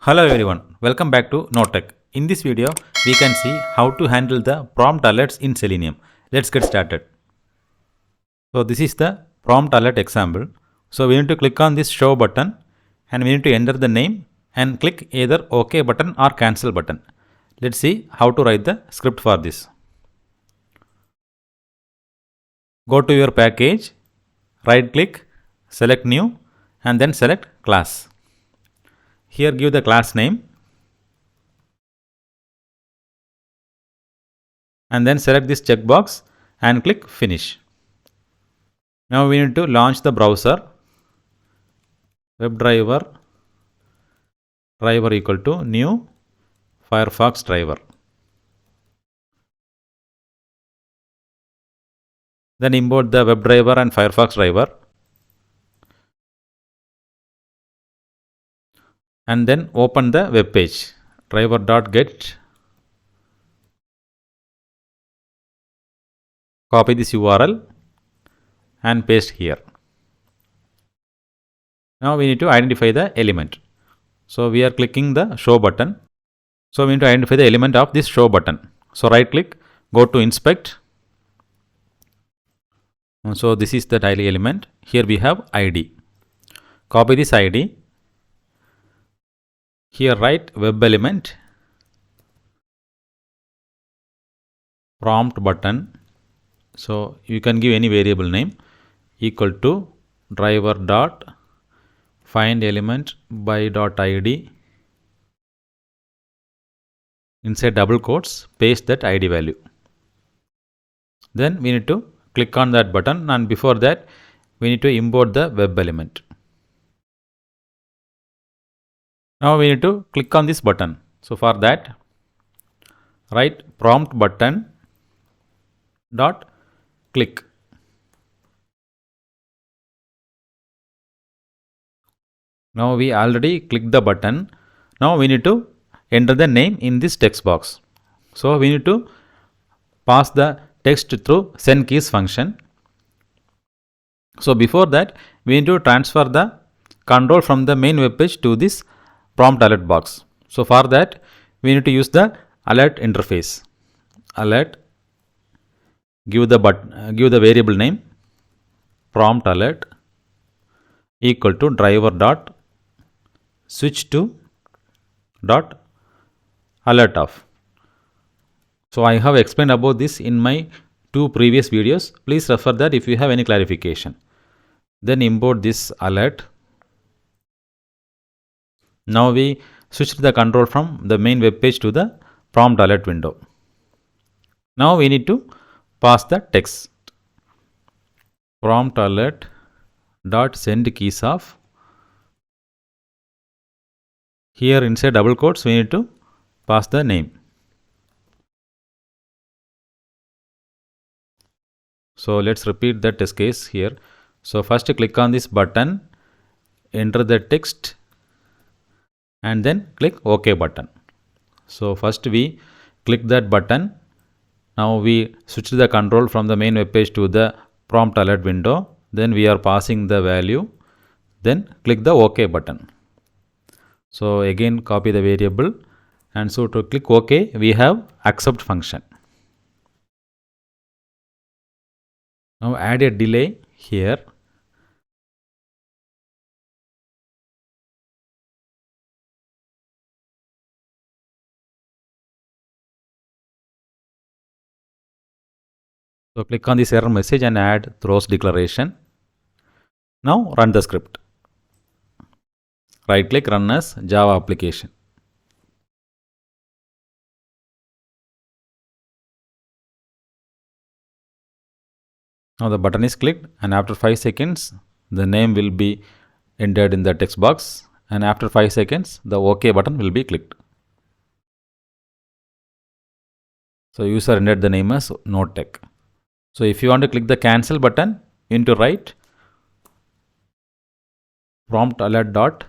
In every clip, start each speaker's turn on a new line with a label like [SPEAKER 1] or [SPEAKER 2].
[SPEAKER 1] Hello everyone, welcome back to NoTech. In this video, we can see how to handle the prompt alerts in Selenium. Let's get started. So this is the prompt alert example. So we need to click on this show button and we need to enter the name and click either OK button or cancel button. Let's see how to write the script for this. Go to your package, right click, select new and then select class. Here give the class name and then select this checkbox and click finish. Now we need to launch the browser. WebDriver driver equal to new Firefox driver. Then import the WebDriver and Firefox driver. And then open the web page. Driver.get. Copy this URL and paste here. Now we need to identify the element. So we are clicking the show button. So we need to identify the element of this show button. So right click, go to inspect. So this is the title element. Here we have ID. Copy this ID. Here write web element, prompt button. So you can give any variable name equal to driver dot find element by dot id. Inside double quotes, paste that id value. Then we need to click on that button, and before that we need to import the web element. Now we need to click on this button. So for that, write prompt button dot click. Now we already clicked the button. Now we need to enter the name in this text box. So we need to pass the text through send keys function. So before that, we need to transfer the control from the main web page to this prompt alert box. So for that, we need to use the alert interface. Alert, give the variable name prompt alert equal to driver dot switch to dot alert off. So I have explained about this in my 2 previous videos. Please refer that if you have any clarification. Then import this alert. Now we switched the control from the main web page to the prompt alert window. Now we need to pass the text. Prompt alert dot send keys off. Here inside double quotes we need to pass the name. So let's repeat the test case here. So first click on this button, enter the text and then click OK button. So first we click that button. Now we switch the control from the main web page to the prompt alert window. Then we are passing the value. Then click the OK button. So again copy the variable, and so to click OK we have accept function. Now add a delay here. So click on this error message and add throws declaration. Now run the script. Right click, run as Java application. Now the button is clicked, and after 5 seconds the name will be entered in the text box, and after 5 seconds the OK button will be clicked. So user entered the name as NoTech. So if you want to click the cancel button, you need to write prompt alert dot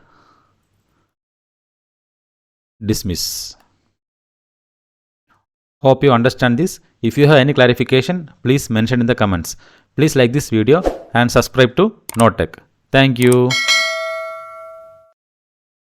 [SPEAKER 1] dismiss. Hope you understand this. If you have any clarification, please mention in the comments. Please like this video and subscribe to NoTech. Thank you.